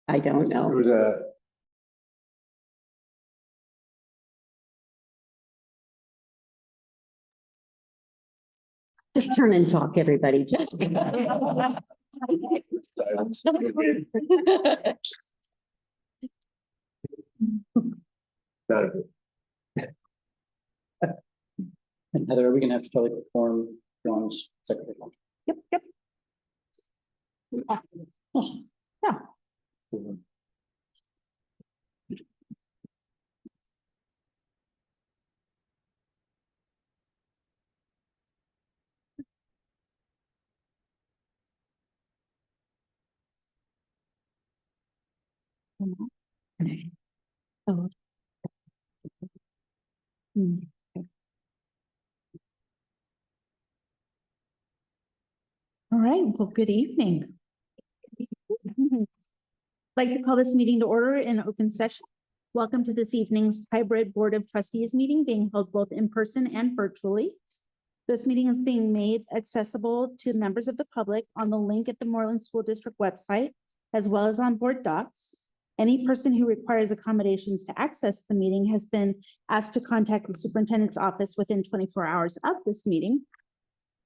I don't know. There was a, Just turn and talk, everybody. not a, And Heather, are we gonna have to totally perform John's secretary? Yep, yep. Awesome. Yeah. Oh. All right, well, good evening. I'd like to call this meeting to order in open session. Welcome to this evening's hybrid Board of Trustees meeting being held both in person and virtually. This meeting is being made accessible to members of the public on the link at the Moreland School District website, as well as on board docs. Any person who requires accommodations to access the meeting has been asked to contact the superintendent's office within 24 hours of this meeting.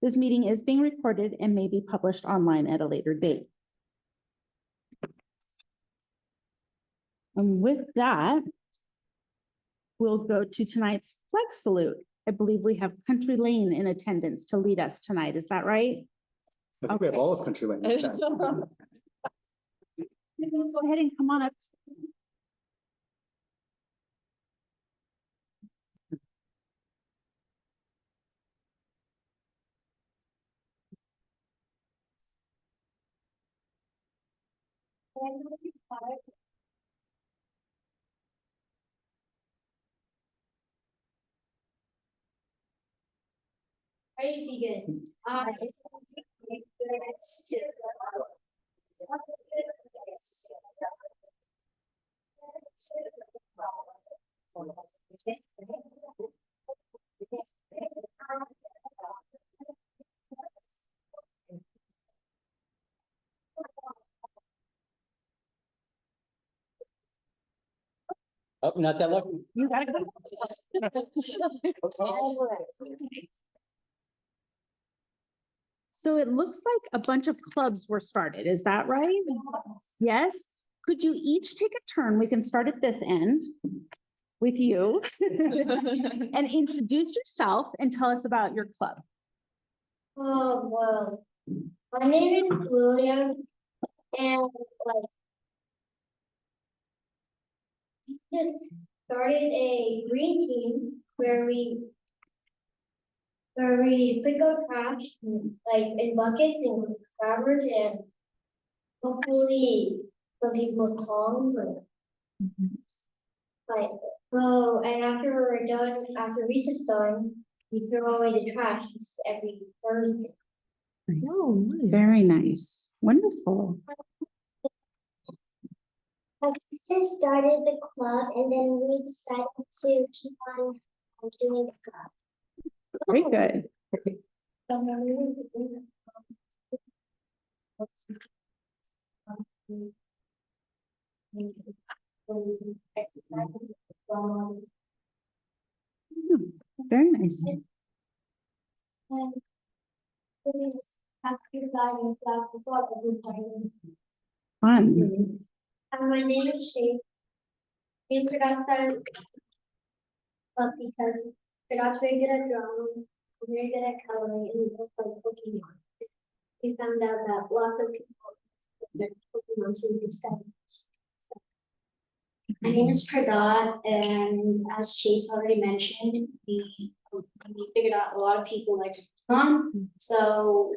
This meeting is being recorded and may be published online at a later date. And with that, we'll go to tonight's flag salute. I believe we have Country Lane in attendance to lead us tonight. Is that right? I think we have all of Country Lane. Go ahead and come on up. Ready to begin. Oh, not that lucky. You gotta go. So it looks like a bunch of clubs were started. Is that right? Yes. Could you each take a turn? We can start at this end with you and introduce yourself and tell us about your club. Oh, well, my name is William, and like, we just started a green team where we pick up trash, like in buckets and scabbers, and hopefully some people come, but, oh, and after we're done, after recess done, we throw away the trash every Thursday. Oh, very nice. Wonderful. My sister started the club and then we decided to keep on doing the club. Very good. Very nice. Fun. My name is Shay. We forgot that, but because we're not very good at drawing, we're very good at coloring, and we both like Pokemon. We found out that lots of people like Pokemon too instead. My name is Pradot, and as Chase already mentioned, we figured out a lot of people like Pokemon, so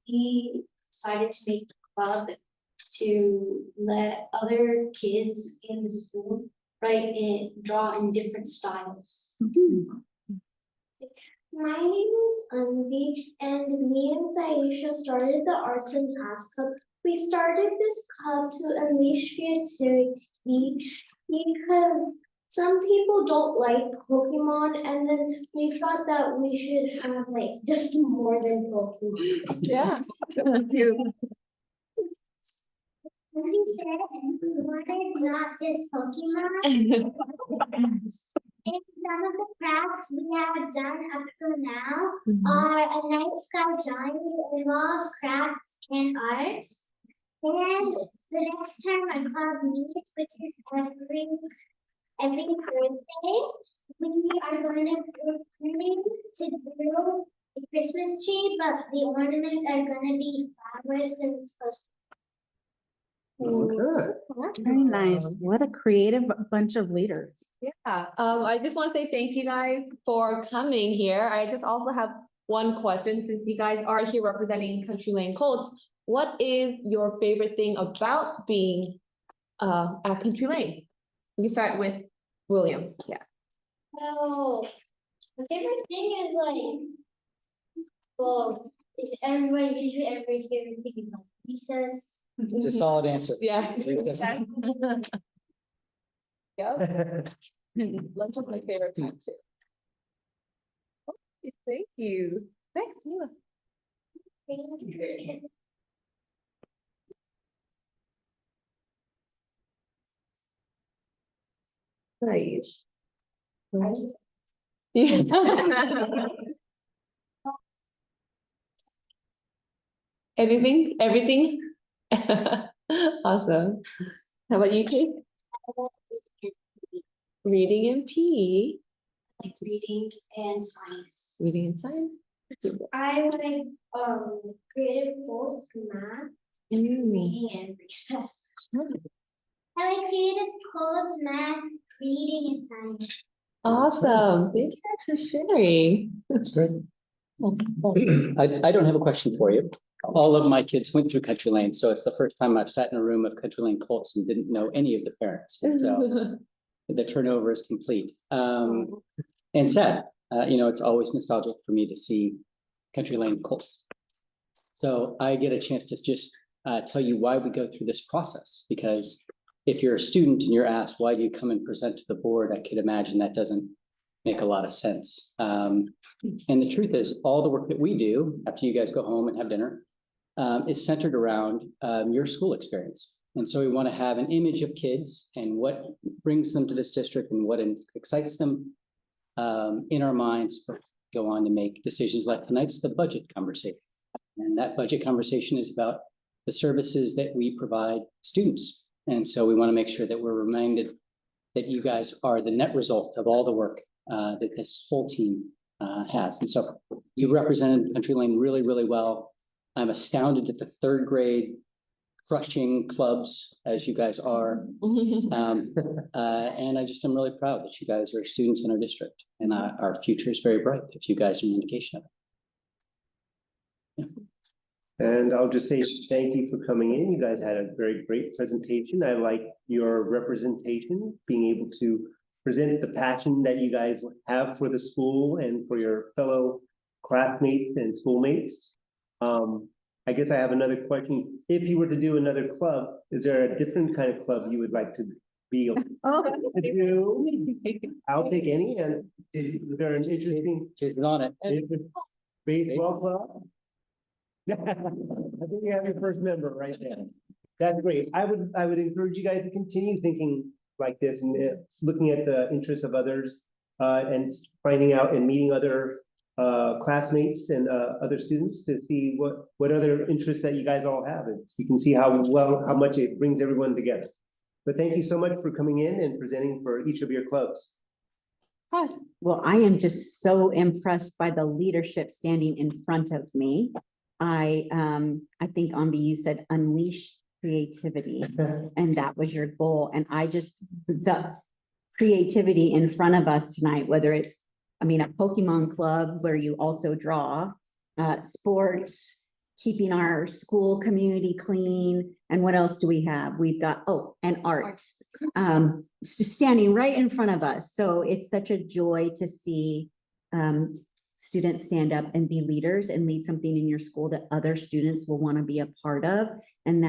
we decided to make the club to let other kids in the school write and draw in different styles. My name is Anvi, and me and Saisha started the Arts and Crafts Club. We started this club to unleash creativity because some people don't like Pokemon, and then we thought that we should have like just more than Pokemon. Yeah. Thank you. Like you said, we wanted not just Pokemon. In some of the crafts we have done up to now are a night sky drawing involves crafts and arts. And the next time our club meets, which is every Thursday, we are going to do a Christmas tree, but the ornaments are gonna be flowers because it's supposed Okay. Very nice. What a creative bunch of leaders. Yeah, I just want to say thank you guys for coming here. I just also have one question, since you guys are here representing Country Lane Colts. What is your favorite thing about being at Country Lane? We can start with William. Yeah. Oh, my favorite thing is like, well, is everybody's favorite thing is like recess. It's a solid answer. Yeah. Recess. Yep. Lunch is my favorite time too. Okay, thank you. Thanks, Mila. Nice. Yeah. Anything, everything? Awesome. How about you, Kate? Reading and PE, Like reading and science. reading and science. I like creative quotes, math, reading and recess. I like creative quotes, math, reading and science. Awesome. Thank you guys for sharing. That's great. I don't have a question for you. All of my kids went through Country Lane, so it's the first time I've sat in a room of Country Lane Colts and didn't know any of the parents. So the turnover is complete. And sad, it's always nostalgic for me to see Country Lane Colts. So I get a chance to just tell you why we go through this process, because if you're a student and you're asked, why do you come and present to the board? I could imagine that doesn't make a lot of sense. And the truth is, all the work that we do after you guys go home and have dinner is centered around your school experience. And so we want to have an image of kids and what brings them to this district and what excites them in our minds, go on to make decisions like tonight's the budget conversation. And that budget conversation is about the services that we provide students. And so we want to make sure that we're reminded that you guys are the net result of all the work that this whole team has. And so you represented Country Lane really, really well. I'm astounded at the third grade crushing clubs as you guys are. And I just am really proud that you guys are students in our district, and our future is very bright if you guys are an indication of it. And I'll just say thank you for coming in. You guys had a very great presentation. I like your representation, being able to present the passion that you guys have for the school and for your fellow classmates and schoolmates. I guess I have another question. If you were to do another club, is there a different kind of club you would like to be? Oh, I'll take any. And is there an interesting Jason's on it. baseball club? I think you have your first member right there. That's great. I would encourage you guys to continue thinking like this and looking at the interests of others and finding out and meeting other classmates and other students to see what other interests that you guys all have. And you can see how much it brings everyone together. But thank you so much for coming in and presenting for each of your clubs. Well, I am just so impressed by the leadership standing in front of me. I think Ambi, you said unleash creativity, and that was your goal. And the creativity in front of us tonight, whether it's, a Pokemon club where you also draw, sports, keeping our school community clean. And what else do we have? We've got, and arts, just standing right in front of us. So it's such a joy to see students stand up and be leaders and lead something in your school that other students will want to be a part of. And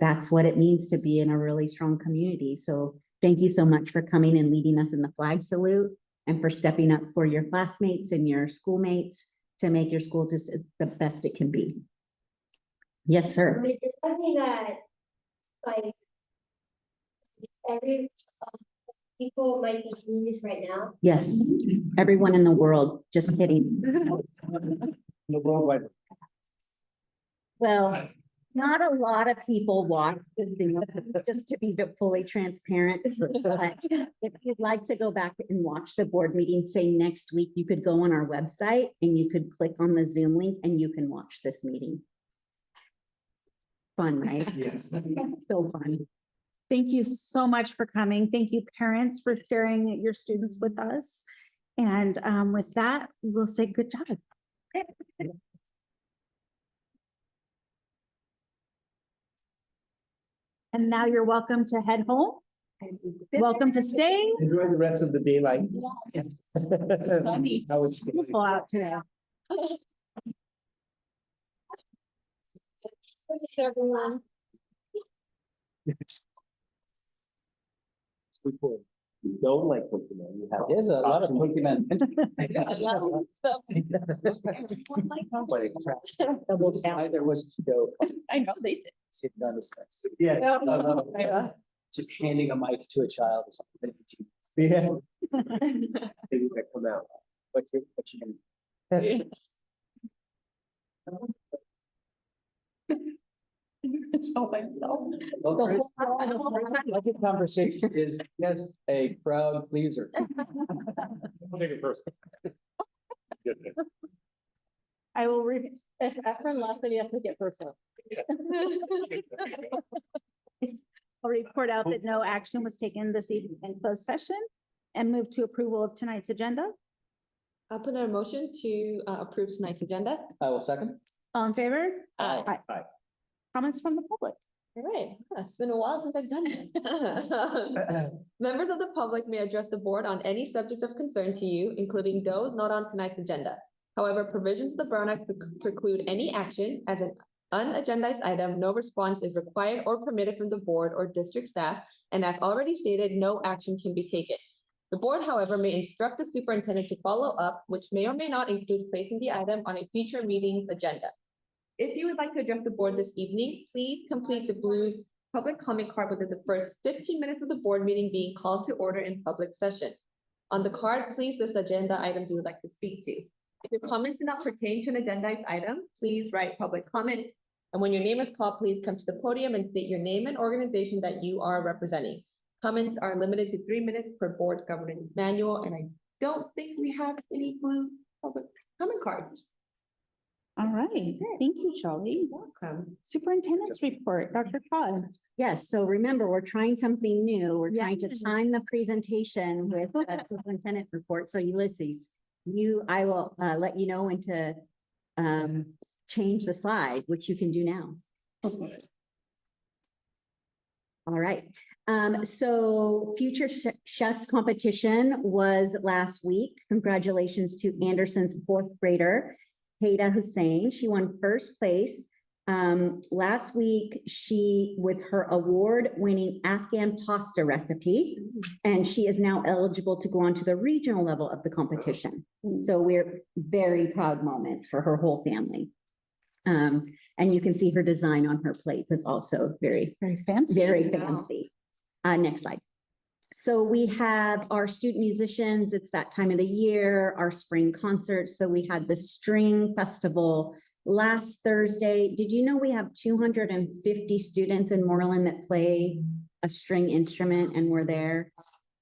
that's what it means to be in a really strong community. So thank you so much for coming and leading us in the flag salute, and for stepping up for your classmates and your schoolmates to make your school just the best it can be. Yes, sir. Does that mean that like every people might be doing this right now. Yes, everyone in the world, just kidding. The worldwide. Well, not a lot of people watch the Zoom, just to be fully transparent. But if you'd like to go back and watch the board meeting, say next week, you could go on our website and you could click on the Zoom link and you can watch this meeting. Fun, right? Yes. So fun. Thank you so much for coming. Thank you, parents, for sharing your students with us. And with that, we'll say good job. And now you're welcome to head home. Welcome to stay. Enjoy the rest of the daylight. Sunny. I was. Beautiful out today. Thanks, everyone. You don't like Pokemon, you have. There's a lot of Pokemon. Double count. There was no. I know they did. Sit down this next. Yeah. Just handing a mic to a child or something. Yeah. Things that come out. What you. So myself. Like a conversation is just a crowd pleaser. Take it first. I will read. If Efren left, then you have to get personal. I'll report out that no action was taken this evening in closed session and move to approval of tonight's agenda. I'll put a motion to approve tonight's agenda. I will second. All in favor? Aye. Comments from the public? All right, it's been a while since I've done it. Members of the public may address the board on any subject of concern to you, including those not on tonight's agenda. However, provisions of the Brown Act preclude any action as an unagendized item. No response is required or permitted from the board or district staff, and as already stated, no action can be taken. The board, however, may instruct the superintendent to follow up, which may or may not include placing the item on a future meeting's agenda. If you would like to address the board this evening, please complete the blue public comment card within the first 15 minutes of the board meeting being called to order in public session. On the card, please list agenda items you would like to speak to. If your comments do not pertain to an agendized item, please write public comment. And when your name is called, please come to the podium and state your name and organization that you are representing. Comments are limited to 3 minutes per board governance manual, and I don't think we have any blue public comment cards. All right, thank you, Charlie. Welcome. Superintendent's report, Dr. Todd. Yes, so remember, we're trying something new. We're trying to Yes. time the presentation with a superintendent report. So Ulysses, I will let you know when to change the slide, which you can do now. All right, so Future Chefs competition was last week. Congratulations to Anderson's fourth grader, Haida Hussein. She won first place. Last week, she, with her award-winning Afghan pasta recipe, and she is now eligible to go on to the regional level of the competition. So we're very proud moment for her whole family. And you can see her design on her plate was also very fancy. very fancy. Next slide. So we have our student musicians. It's that time of the year, our spring concerts. So we had the string festival last Thursday. Did you know we have 250 students in Moreland that play a string instrument, and we're there?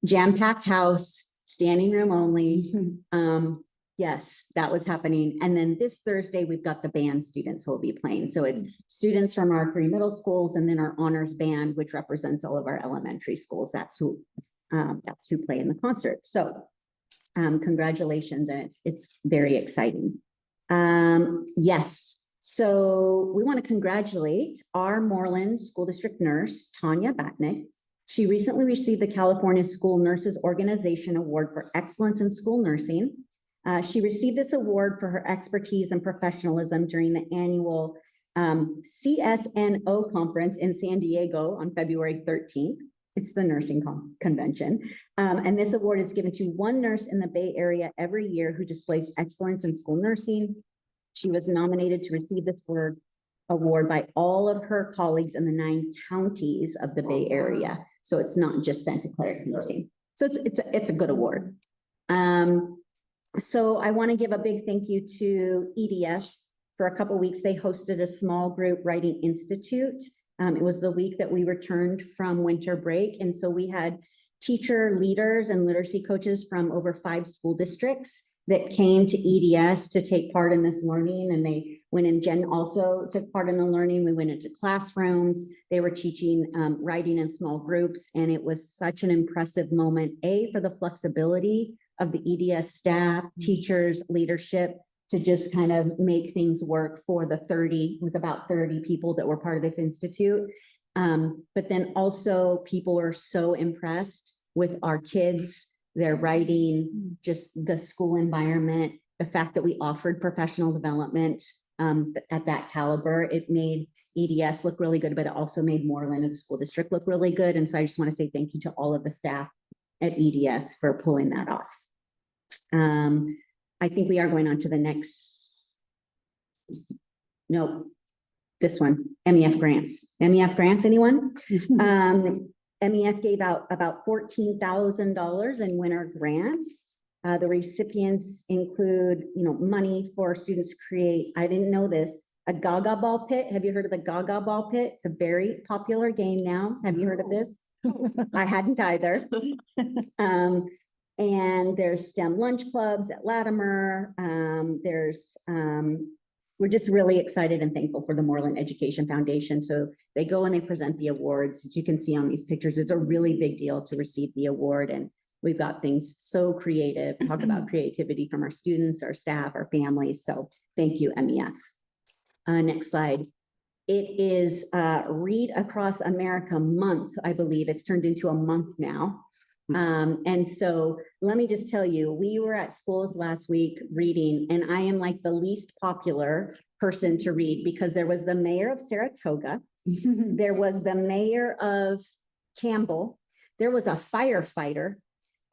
Jam-packed house, standing room only. Yes, that was happening. And then this Thursday, we've got the band students who will be playing. So it's students from our 3 middle schools and then our honors band, which represents all of our elementary schools. That's who play in the concert. So congratulations, and it's very exciting. Yes, so we want to congratulate our Moreland School District nurse, Tanya Batnick. She recently received the California School Nurses Organization Award for Excellence in School Nursing. She received this award for her expertise and professionalism during the annual CSNO conference in San Diego on February 13th. It's the nursing convention. And this award is given to one nurse in the Bay Area every year who displays excellence in school nursing. She was nominated to receive this award by all of her colleagues in the 9 counties of the Bay Area. So it's not just Santa Clara County. So it's a good award. So I want to give a big thank you to EDS. For a couple weeks, they hosted a small group writing institute. It was the week that we returned from winter break. And so we had teacher leaders and literacy coaches from over 5 school districts that came to EDS to take part in this learning. And they went in, Jen also took part in the learning. We went into classrooms. They were teaching writing in small groups. And it was such an impressive moment, for the flexibility of the EDS staff, teachers, leadership, to just kind of make things work for the 30, it was about 30 people that were part of this institute. But then also people were so impressed with our kids, their writing, just the school environment, the fact that we offered professional development at that caliber. It made EDS look really good, but it also made Moreland as a school district look really good. And so I just want to say thank you to all of the staff at EDS for pulling that off. I think we are going on to the next. No, this one, MEF grants. MEF grants, anyone? MEF gave out about $14,000 in winter grants. The recipients include, money for students to create, I didn't know this, a Gaga ball pit. Have you heard of the Gaga ball pit? It's a very popular game now. Have you heard of this? I hadn't either. And there's STEM lunch clubs at Latimer. We're just really excited and thankful for the Moreland Education Foundation. So they go and they present the awards. As you can see on these pictures, it's a really big deal to receive the award. And we've got things so creative, talk about creativity from our students, our staff, our families. So thank you, MEF. Next slide. It is Read Across America month, I believe. It's turned into a month now. And so let me just tell you, we were at schools last week reading, and I am like the least popular person to read because there was the mayor of Saratoga, there was the mayor of Campbell, there was a firefighter,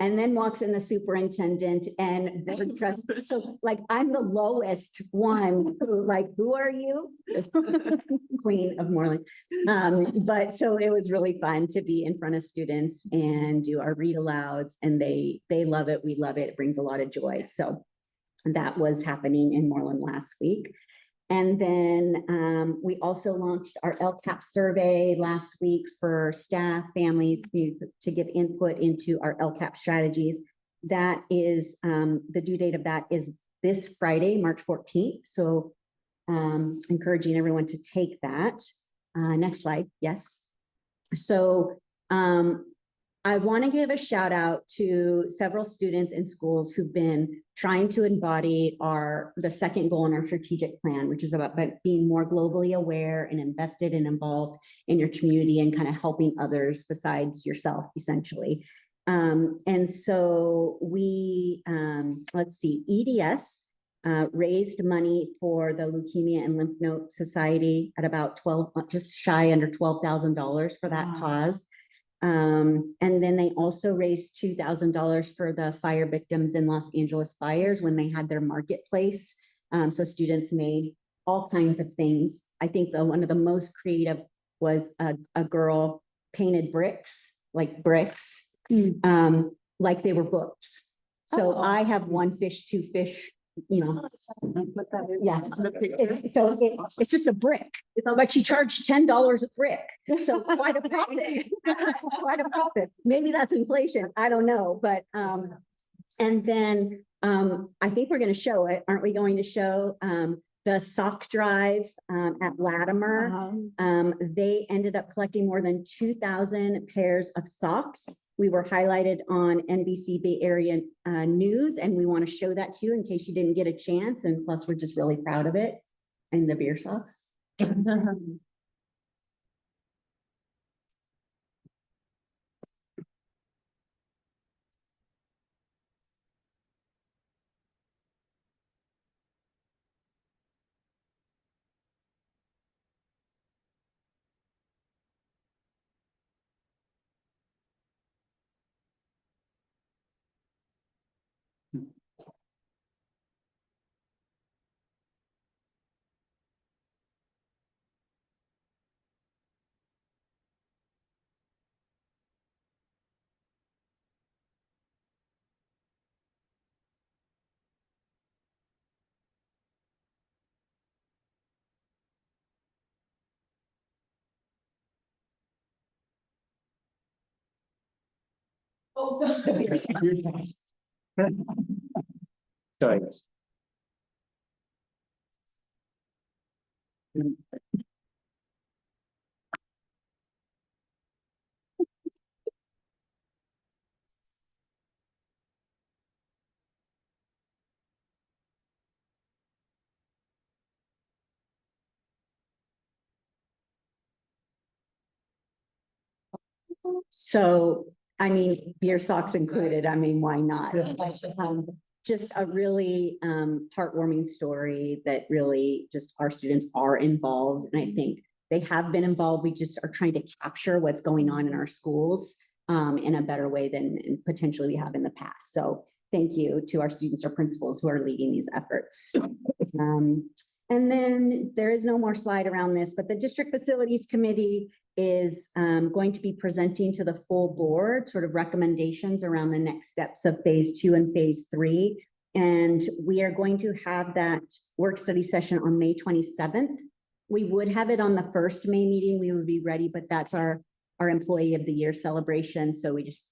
and then walks in the superintendent and board trustee. So like, I'm the lowest one who are you? Queen of Moreland. But so it was really fun to be in front of students and do our read alouds, and they love it. We love it. It brings a lot of joy. So that was happening in Moreland last week. And then we also launched our LCAP survey last week for staff, families to give input into our LCAP strategies. That is, the due date of that is this Friday, March 14th. So encouraging everyone to take that. Next slide, yes. So I want to give a shout out to several students in schools who've been trying to embody the second goal in our strategic plan, which is about being more globally aware and invested and involved in your community and kind of helping others besides yourself, essentially. And so we, let's see, EDS raised money for the Leukemia and Lymph Node Society at about just shy under $12,000 for that cause. And then they also raised $2,000 for the fire victims in Los Angeles fires when they had their marketplace. So students made all kinds of things. I think one of the most creative was a girl painted bricks, like bricks, like they were books. So I have one fish, two fish, yeah. It's just a brick, but she charged $10 a brick. So quite a profit. Quite a profit. Maybe that's inflation. I don't know. But and then I think we're going to show it. Aren't we going to show the sock drive at Latimer? They ended up collecting more than 2,000 pairs of socks. We were highlighted on NBC Bay Area News, and we want to show that to you in case you didn't get a chance. And plus, we're just really proud of it. And the beer socks. Oh, Choice. So, I mean, beer socks included, I mean, why not? Yeah. Just a really heartwarming story that really just our students are involved. And I think they have been involved. We just are trying to capture what's going on in our schools in a better way than potentially we have in the past. So thank you to our students or principals who are leading these efforts. And then there is no more slide around this, but the District Facilities Committee is going to be presenting to the full board sort of recommendations around the next steps of phase 2 and phase 3. And we are going to have that work study session on May 27th. We would have it on the first May meeting. We would be ready, but that's our Employee of the Year celebration. So we just,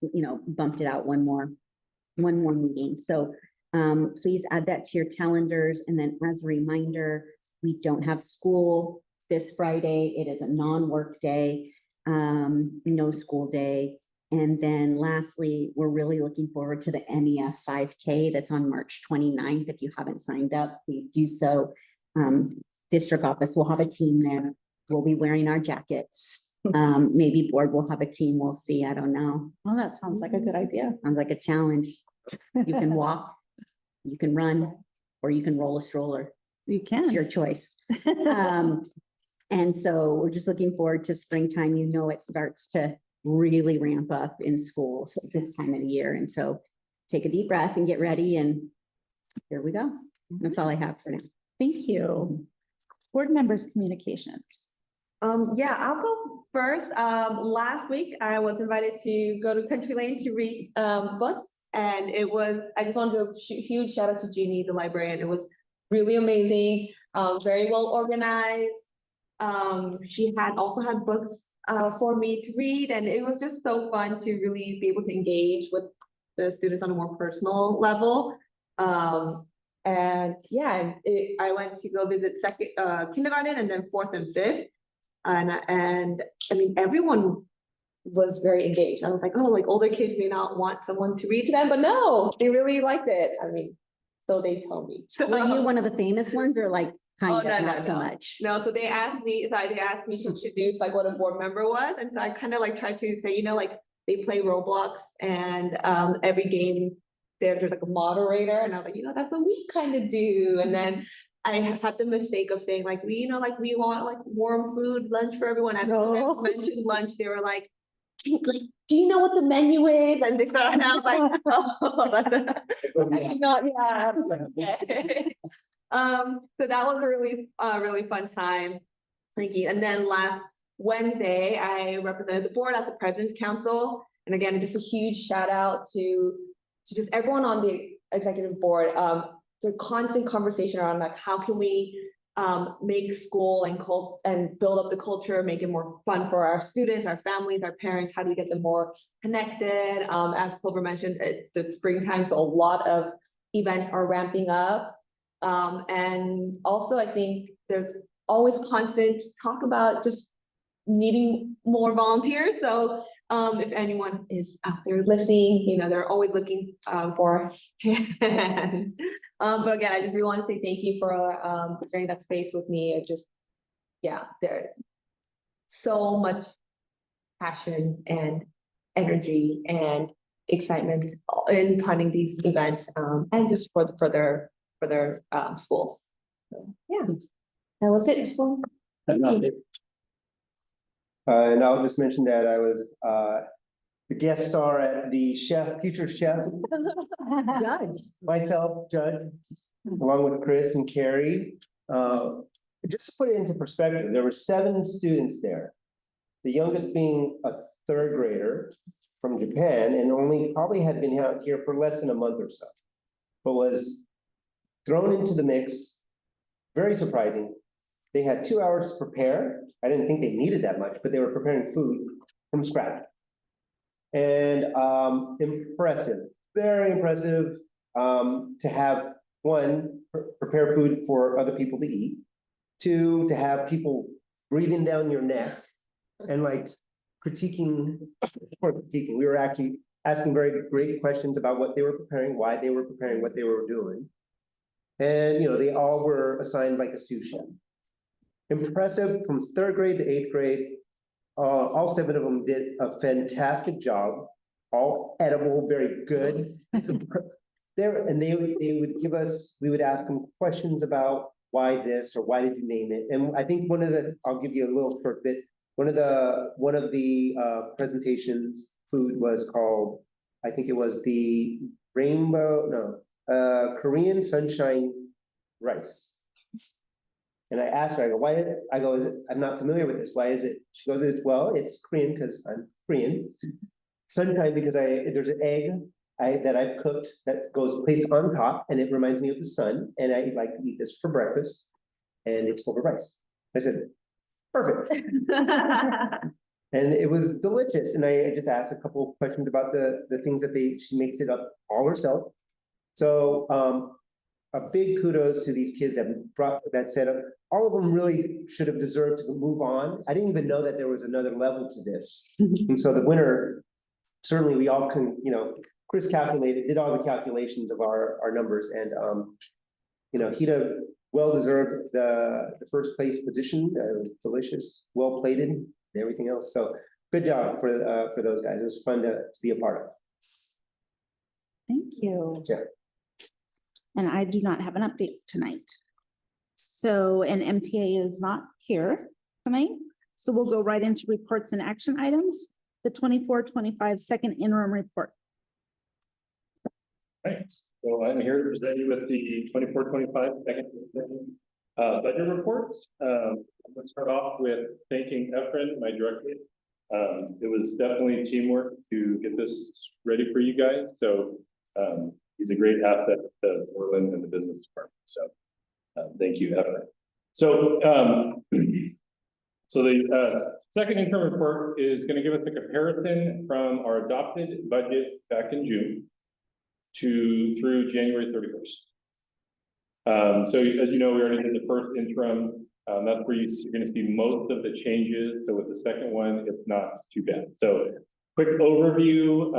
bumped it out one more meeting. So please add that to your calendars. And then as a reminder, we don't have school this Friday. It is a non-work day, no school day. And then lastly, we're really looking forward to the MEF 5K that's on March 29th. If you haven't signed up, please do so. District office will have a team there. We'll be wearing our jackets. Maybe board will have a team. We'll see. I don't know. Well, that sounds like a good idea. Sounds like a challenge. You can walk, you can run, or you can roll a stroller. You It's can. your choice. And so we're just looking forward to springtime. It starts to really ramp up in schools at this time of the year. And so take a deep breath and get ready. And here we go. That's all I have for now. Thank you. Board members' communications. Yeah, I'll go first. Last week I was invited to go to Country Lane to read books, and I just wanted to huge shout out to Jeannie, the librarian. It was really amazing, very well organized. She also had books for me to read, and it was just so fun to really be able to engage with the students on a more personal level. And yeah, I went to go visit kindergarten and then 4th and 5th. And I mean, everyone was very engaged. I was like, oh, like older kids may not want someone to read to them, but no, they really liked it. I mean, so they told me. Were you one of the famous ones or like kind no, of no, not so no. much? No, so they asked me to introduce like what a board member was. And so I kind of like tried to say, like they play Roblox, and every game there's like a moderator, and I was like, that's what we kind of do. And then I had the mistake of saying like, we want like warm food, lunch for everyone. As soon as I mentioned lunch, they were like, do you know what the menu is? And they started, and I was like, oh, that's not, yeah. So that was a really fun time. Thank you. And then last Wednesday, I represented the board at the President's Council. And again, just a huge shout out to just everyone on the executive board. There's a constant conversation around like, how can we make school and build up the culture, make it more fun for our students, our families, our parents. How do we get them more connected? As Clover mentioned, it's the springtime, so a lot of events are ramping up. And also I think there's always constant talk about just needing more volunteers. So if anyone is out there listening, they're always looking for hands. But again, I just really want to say thank you for sharing that space with me. It just, there's so much passion and energy and excitement in planning these events, and just for their schools. So, yeah, that was it. And I'll just mention that I was the guest star at the Future Chef, Judge. myself, Judge, along with Chris and Carrie. Just to put it into perspective, there were 7 students there. The youngest being a 3rd grader from Japan, and only probably had been out here for less than a month or so, but was thrown into the mix. Very surprising. They had 2 hours to prepare. I didn't think they needed that much, but they were preparing food from scratch. And impressive, very impressive, to have, one, prepare food for other people to eat. Two, to have people breathing down your neck and like critiquing, we were actually asking very great questions about what they were preparing, why they were preparing, what they were doing. And, you know, they all were assigned like a sous chef. Impressive from 3rd grade to 8th grade. All 7 of them did a fantastic job, all edible, very good. And they would give us, we would ask them questions about why this or why did you name it? And I think I'll give you a little short bit. One of the presentations food was called, I think it was the Korean sunshine rice. And I asked her, I go, why? I go, I'm not familiar with this. Why is it? She goes, well, it's Korean because I'm Korean. Sunshine because there's an egg that I've cooked that goes placed on top and it reminds me of the sun. And I like to eat this for breakfast and it's over rice. I said, perfect. And it was delicious. And I just asked a couple of questions about the things that she makes it up all herself. So a big kudos to these kids that brought that setup. All of them really should have deserved to move on. I didn't even know that there was another level to this. And so the winner, certainly we all can, you know, Chris did all the calculations of our numbers and, you know, Hida well-deserved the first place position. It was delicious, well plated and everything else. So good job for those guys. It was fun to be a part of. Thank you. Yeah. And I do not have an update tonight. So, and MTA is not here tonight. So we'll go right into reports and action items. The 24-25 second interim report. Right, so I'm here to present you with the 24-25 second budget reports. Let's start off with thanking Efren, my director. It was definitely teamwork to get this ready for you guys. So he's a great asset to Orland and the business department. So thank you, Efren. So the second interim report is going to give us a comparison from our adopted budget back in June through January 31st. So as you know, we already did the first interim. That's where you're going to see most of the changes. So with the second one, it's not too bad. So quick overview.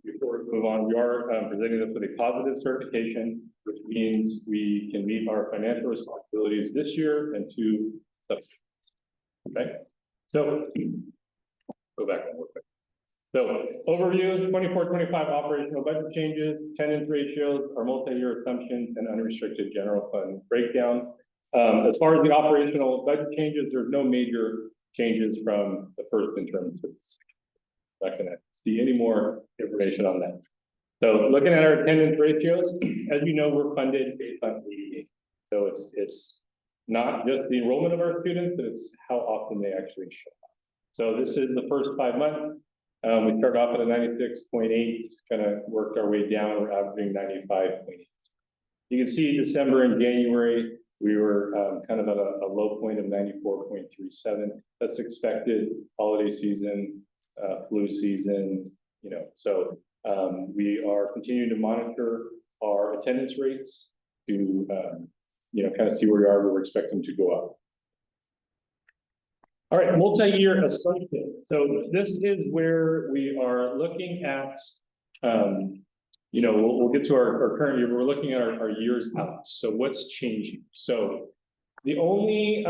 Before we move on, we are presenting this with a positive certification, which means we can meet our financial responsibilities this year and 2 subsequent. Okay, so go back one more quick. So overview, 24-25 operational budget changes, attendance ratios, our multi-year assumptions, and unrestricted general fund breakdown. As far as the operational budget changes, there's no major changes from the first interim to the second. Not gonna see any more information on that. So looking at our attendance ratios, as you know, we're funded based on ADA. So it's not just the enrollment of our students, but it's how often they actually show up. So this is the first 5 months. We started off at a 96.8, kind of worked our way down. We're averaging 95.8. You can see December and January, we were kind of at a low point of 94.37. That's expected. Holiday season, flu season, you know. So we are continuing to monitor our attendance rates to, you know, kind of see where we are. We're expecting to go up. All right, multi-year assumption. So this is where we are looking at, you know, we'll get to our current year, but we're looking at our years out. So what's changing? So the only,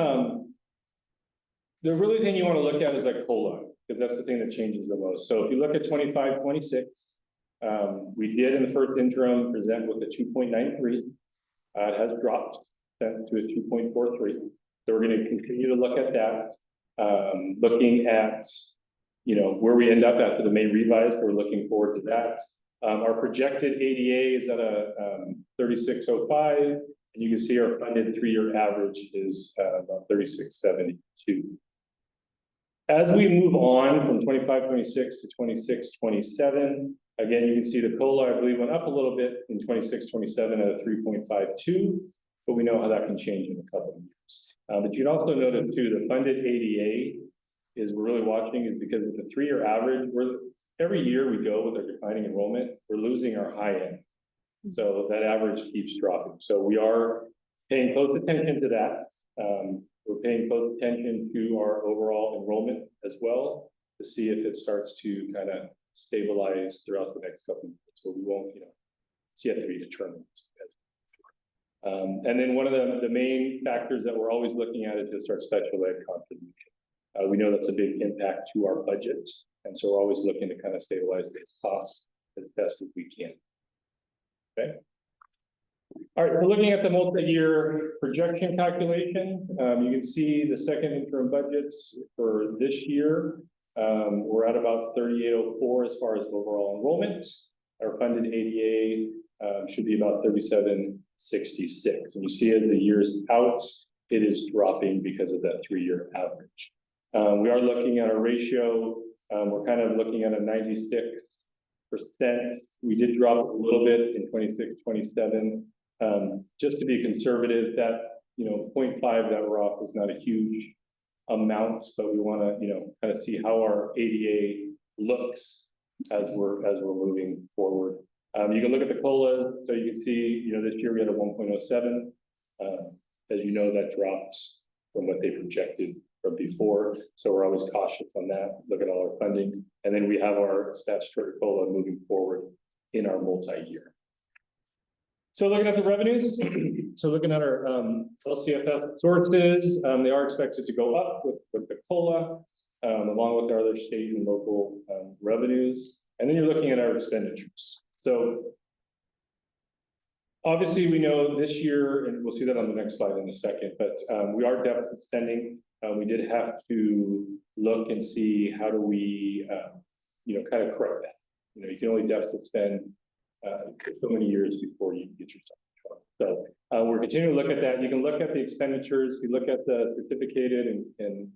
the really thing you want to look at is like COLA, because that's the thing that changes the most. So if you look at 25-26, we did in the first interim present with a 2.93. It has dropped to a 2.43. So we're going to continue to look at that. Looking at, you know, where we end up after the May revise, we're looking forward to that. Our projected ADA is at a 3605, and you can see our funded 3-year average is about 3672. As we move on from 25-26 to 26-27, again, you can see the COLA, I believe, went up a little bit in 26-27 at a 3.52, but we know how that can change in a couple of years. But you can also notice too, the funded ADA is we're really watching is because with the 3-year average, every year we go with our declining enrollment, we're losing our high end. So that average keeps dropping. So we are paying close attention to that. We're paying close attention to our overall enrollment as well to see if it starts to kind of stabilize throughout the next couple of years. So we won't, it's yet to be determined. And then one of the main factors that we're always looking at is just our special ed contribution. We know that's a big impact to our budget. And so we're always looking to kind of stabilize these costs as best as we can. Okay. All right, we're looking at the multi-year projection calculation. You can see the second interim budgets for this year. We're at about 3804 as far as overall enrollment. Our funded ADA should be about 3766. And you see as the years out, it is dropping because of that 3-year average. We are looking at a ratio. We're kind of looking at a 96%. We did drop a little bit in 26, 27. Just to be conservative, that 0.5 that we're off is not a huge amount, but we want to kind of see how our ADA looks as we're moving forward. You can look at the COLA, so you can see this year we had a 1.07. As you know, that dropped from what they projected from before, so we're always cautious on that. Look at all our funding, and then we have our statutory COLA moving forward in our multi-year. So looking at the revenues, so looking at our LCFS sources, they are expected to go up with the COLA, along with our other state and local revenues. And then you're looking at our expenditures. So obviously we know this year, and we'll see that on the next slide in a second, but we are deficit spending. We did have to look and see how do we, kind of correct that. You can only deficit spend so many years before you get yourself in trouble. So we're continuing to look at that. You can look at the expenditures. You look at the certificated and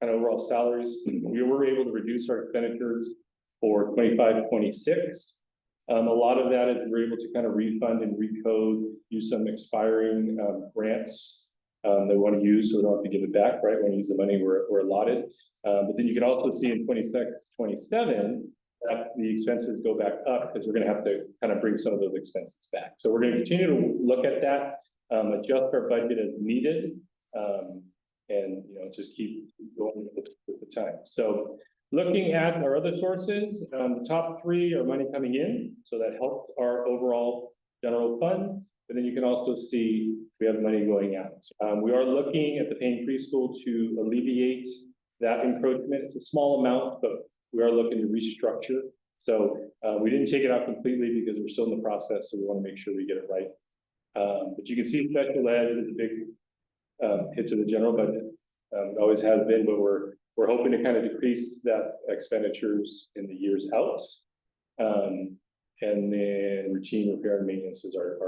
kind of overall salaries. We were able to reduce our expenditures for 25, 26. A lot of that is we're able to kind of refund and recode, use some expiring grants that we want to use, so we don't have to give it back, right? We want to use the money we're allotted. But then you can also see in 26, 27, that the expenses go back up because we're going to have to kind of bring some of those expenses back. So we're going to continue to look at that, adjust our budget as needed, and just keep going with the time. So looking at our other sources, the top 3 are money coming in, so that helps our overall general fund. But then you can also see we have money going out. We are looking at the Payne Preschool to alleviate that encroachment. It's a small amount, but we are looking to restructure. So we didn't take it out completely because we're still in the process, so we want to make sure we get it right. But you can see special ed is a big hit to the general budget. It always has been, but we're hoping to kind of decrease that expenditures in the years out. And then routine repair and maintenance is our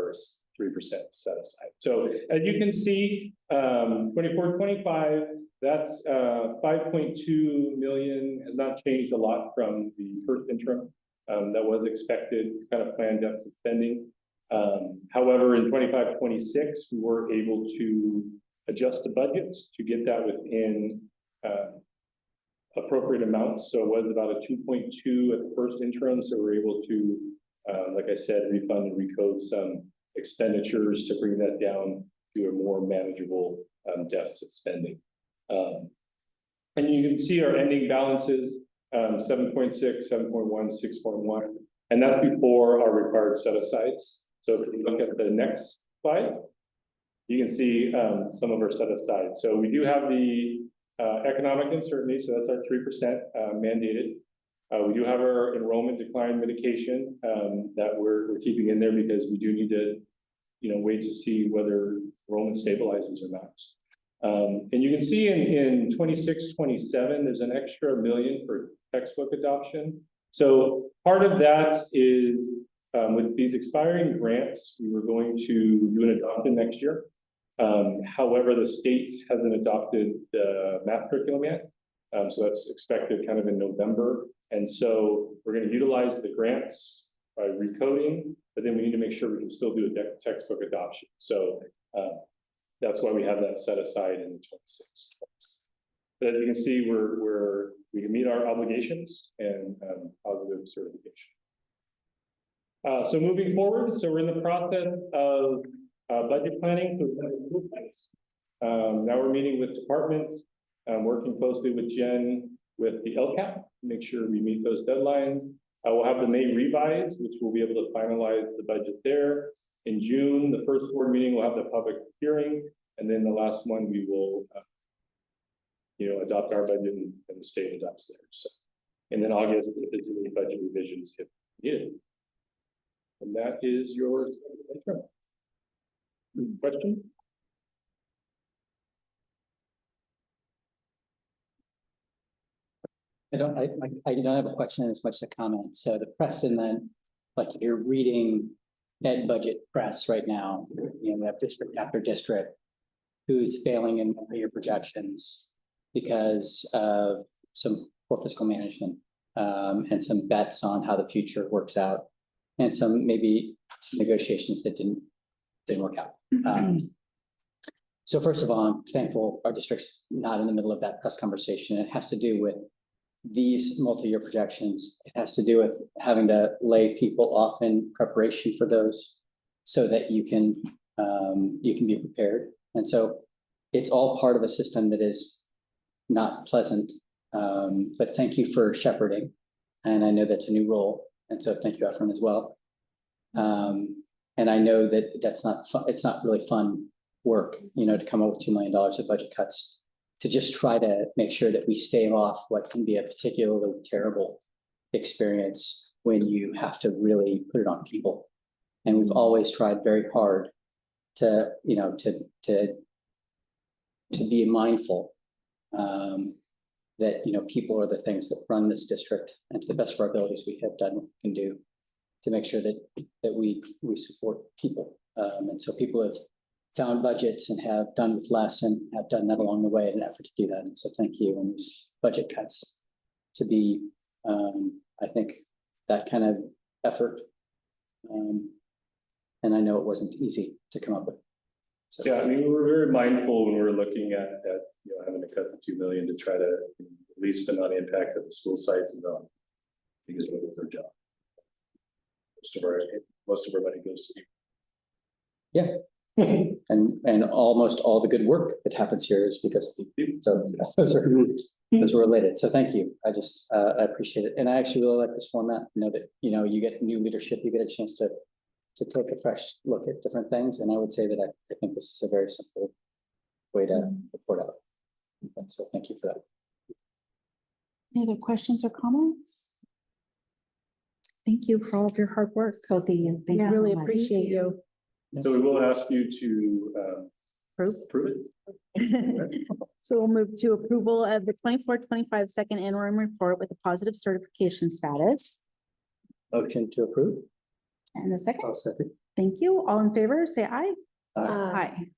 3% set aside. So as you can see, 24, 25, that's 5.2 million, has not changed a lot from the first interim. That was expected, kind of planned deficit spending. However, in 25, 26, we were able to adjust the budgets to get that within appropriate amounts. So it was about a 2.2 at the first interim. So we're able to, like I said, refund and recode some expenditures to bring that down to a more manageable deficit spending. And you can see our ending balances, 7.6, 7.1, 6.1, and that's before our required set asides. So if you look at the next slide, you can see some of our set aside. So we do have the economic uncertainty, so that's our 3% mandated. We do have our enrollment decline mitigation that we're keeping in there because we do need to, wait to see whether enrollment stabilizes or not. And you can see in 26, 27, there's an extra $1 million for textbook adoption. So part of that is with these expiring grants, we were going to do an adoption next year. However, the state hasn't adopted the math curriculum yet. So that's expected kind of in November. And so we're going to utilize the grants by recoding, but then we need to make sure we can still do a textbook adoption. So that's why we have that set aside in 26. But as you can see, we can meet our obligations and positive certification. So moving forward, so we're in the process of budget planning, so we've done the school plans. Now we're meeting with departments, working closely with Jen with the LCAP, to make sure we meet those deadlines. We'll have the May revise, which we'll be able to finalize the budget there. In June, the first board meeting, we'll have the public hearing, and then the last one, we will adopt our budget and the state adopts theirs. So, and then August, if there's any budget revisions, if needed. And that is your intro. Question? I don't have a question as much as a comment. So the precedent, like if you're reading ed budget press right now, we have district after district who's failing in your projections because of some poor fiscal management and some bets on how the future works out, and some maybe negotiations that didn't work out. So first of all, I'm thankful our district's not in the middle of that press conversation. It has to do with these multi-year projections. It has to do with having to lay people off in preparation for those so that you can be prepared. And so it's all part of a system that is not pleasant. But thank you for shepherding. And I know that's a new role. And so thank you, Efren, as well. And I know that that's not fun. It's not really fun work, to come up with $2 million of budget cuts, to just try to make sure that we stave off what can be a particularly terrible experience when you have to really put it on people. And we've always tried very hard to be mindful that, people are the things that run this district, and to the best of our abilities, we have done what we can do to make sure that we support people. And so people have found budgets and have done with less and have done that along the way in an effort to do that. And so thank you. And these budget cuts to be, I think, that kind of effort. And I know it wasn't easy to come up with. So, yeah, I mean, we were very mindful when we were looking at having to cut the 2 million to try to at least amount of impact at the school sites and on, because it was their job. Most of our money goes to you. Yeah. And almost all the good work that happens here is because of you. So those are related. So thank you. I just I appreciate it. And I actually really like this format. That you get new leadership, you get a chance to take a fresh look at different things. And I would say that I think this is a very simple way to report out. So thank you for that. Any other questions or comments? Thank you for all of your hard work. Both of you. Thank you so Really much. appreciate you. So we will ask you to approve it. So we'll move to approval of the 24-25 second interim report with a positive certification status. Motion to approve. And a second. I'll second. Thank you. All in favor, say aye. Aye.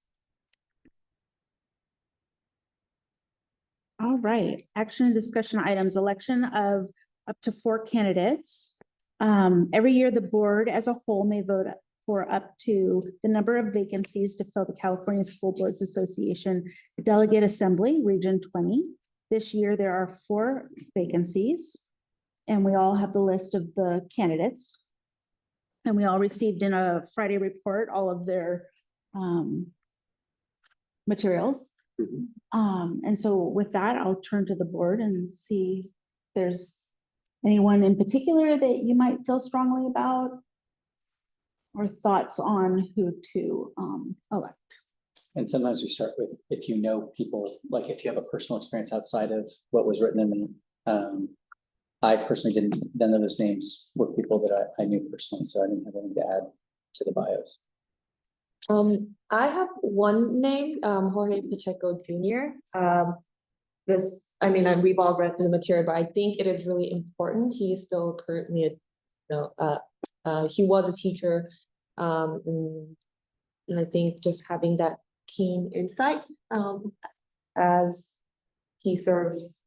All right, action and discussion items, election of up to 4 candidates. Every year, the board as a whole may vote for up to the number of vacancies to fill the California School Boards Association Delegate Assembly, Region 20. This year, there are 4 vacancies, and we all have the list of the candidates. And we all received in a Friday report all of their materials. And so with that, I'll turn to the board and see if there's anyone in particular that you might feel strongly about or thoughts on who to elect. And sometimes we start with, if you know people, like if you have a personal experience outside of what was written in the, I personally none of those names were people that I knew personally, so I didn't have anything to add to the bios. I have one name, Jorge Pacheco Jr. We've all read the material, but I think it is really important. He is still currently he was a teacher, and I think just having that keen insight, as he serves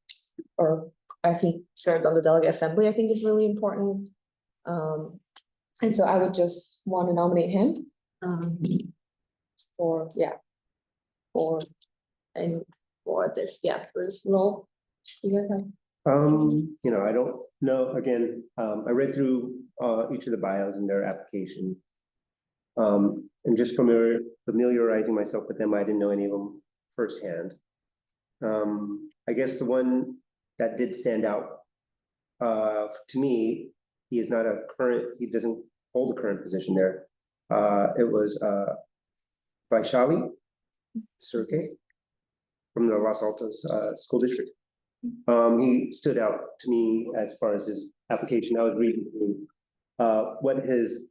or as he served on the delegate assembly, I think is really important. And so I would just want to nominate him. And for this, yeah, personal? You guys have? I don't know, again, I read through, each of the bios in their application. And just familiarizing myself with them, I didn't know any of them firsthand. I guess the one that did stand out, to me, he is not he doesn't hold a current position there. It was, Vaishali Surke from the Los Altos, School District. He stood out to me as far as his application. I was reading through what his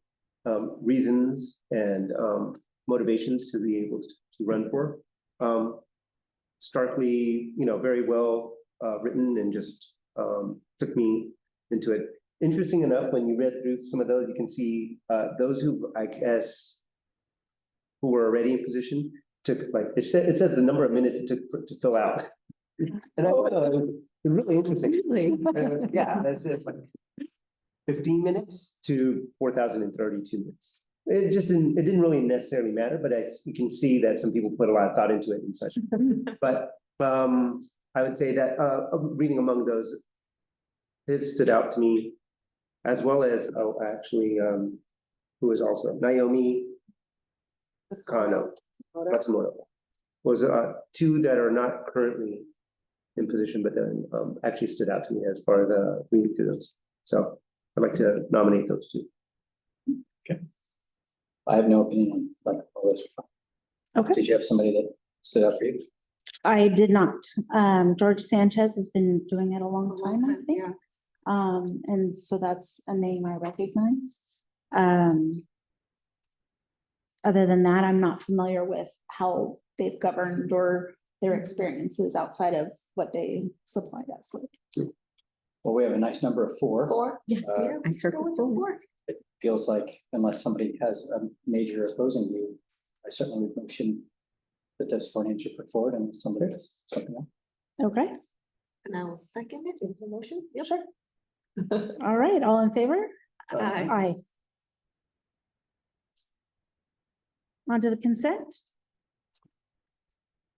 reasons and motivations to be able to run for. Starkly, very well written and just took me into it. Interesting enough, when you read through some of those, you can see those who, I guess, who were already in position took, like, it says the number of minutes it took to fill out. And I thought it was really interesting. Really? Yeah, that's it, like 15 minutes to 4,032 minutes. It didn't really necessarily matter, but you can see that some people put a lot of thought into it and such. But I would say that reading among those, his stood out to me, as well as who was also Naomi Kano Matsumoto, was two that are not currently in position, but then actually stood out to me as far as reading through those. So I'd like to nominate those two. I have no opinion on, like, all those are fine. Okay, Did you have somebody that stood out for you? I did not. George Sanchez has been doing it a long time, I think. And so that's a name I recognize. Other than that, I'm not familiar with how they've governed or their experiences outside of what they supplied us with. Well, we have a nice number of 4. Four? Yeah. I circled four. It feels like unless somebody has a major opposing view, I certainly would motion that those 4 names are put forward and somebody has something else. Okay, And I'll second it, is the motion? Yeah, sure. all right, all in favor? Aye. Aye. On to the consent.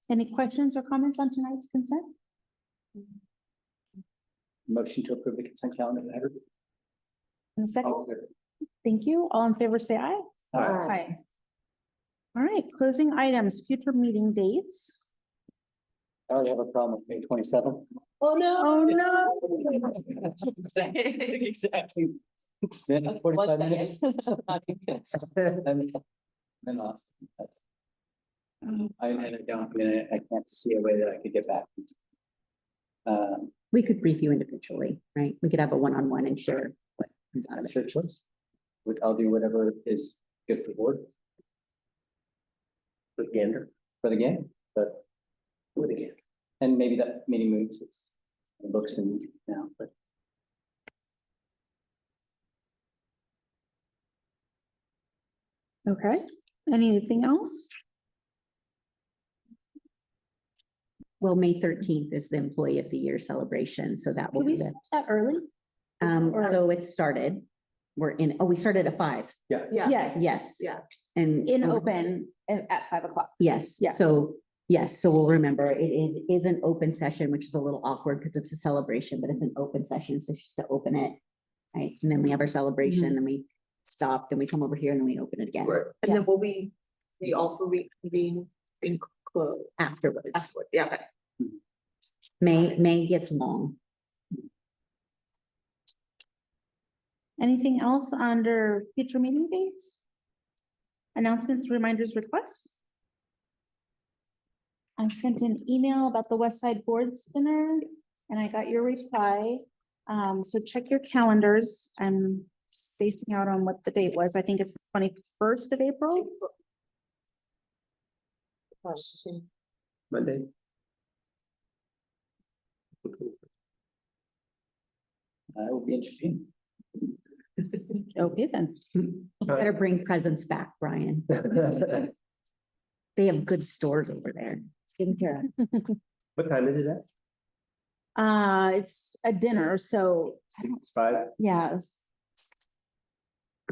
Any questions or comments on tonight's consent? Motion to approve the consent calendar. In a second, thank you. All in favor, say aye. Aye. All right, closing items, future meeting dates. I already have a problem with May 27th. Oh, no. Oh, no. Exactly. It's been 45 minutes. I'm lost. I can't see a way that I could get back. We could brief you individually, right? We could have a one-on-one and share what comes out of It's it. your choice. I'll do whatever is good for the board For Gander. for the game, but with a game. And maybe that meeting moves, it's in the books and now, but Okay, anything else? Well, May 13th is the Employee of the Year celebration, so that will Did we be start that early? or- so it started. We started at 5. Yeah. Yes. Yes. Yeah. And. In open at 5 o'clock. Yes, Yes. so, yes, so we'll remember, it is an open session, which is a little awkward because it's a celebration, but it's an open session, so it's just to open it. Right, and then we have our celebration, then we stop, then we come over here and then we open it again Right. And then will we also reconvene in close afterwards. afterwards? Yeah, okay. May gets long. Anything else under future meeting dates? Announcements, reminders, requests? I sent an email about the West Side Boards dinner and I got your reply. So check your calendars. I'm spacing out on what the date was. I think it's the 21st of April. Monday. it will be interesting. Okay, then. Better bring presents back, Brian. They have good stores over there. Skincare. What time is it at? It's a dinner, so, 5? yeah,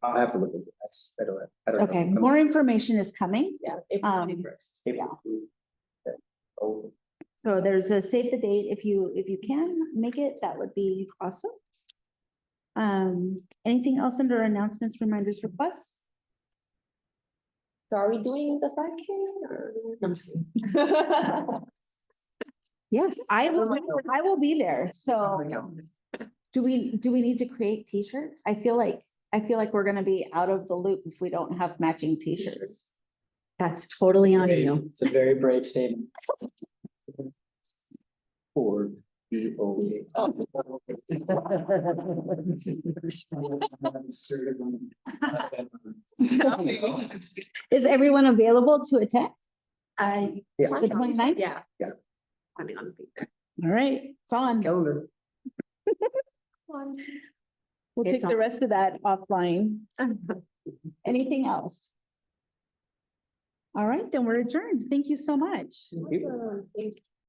I'll have to look into that. I don't know. okay, more information is coming. Yeah. April Um, 21st. April. Okay. Oh, So there's a save the date. If you can make it, that would be awesome. Anything else under announcements, reminders, requests? So are we doing the 5K or? I'm just kidding. Yes. I will be there. So do we need to create t-shirts? I feel like we're gonna be out of the loop if we don't have matching t-shirts. That's totally on you. It's a very brave statement. Or the Is everyone available to attend? I. Yeah. The 29th? Yeah. Yeah. I mean, on the. All right, it's on. Calendar. We'll take It's the on. rest of that offline. Anything else? All right, then we're adjourned. Thank you so much. People.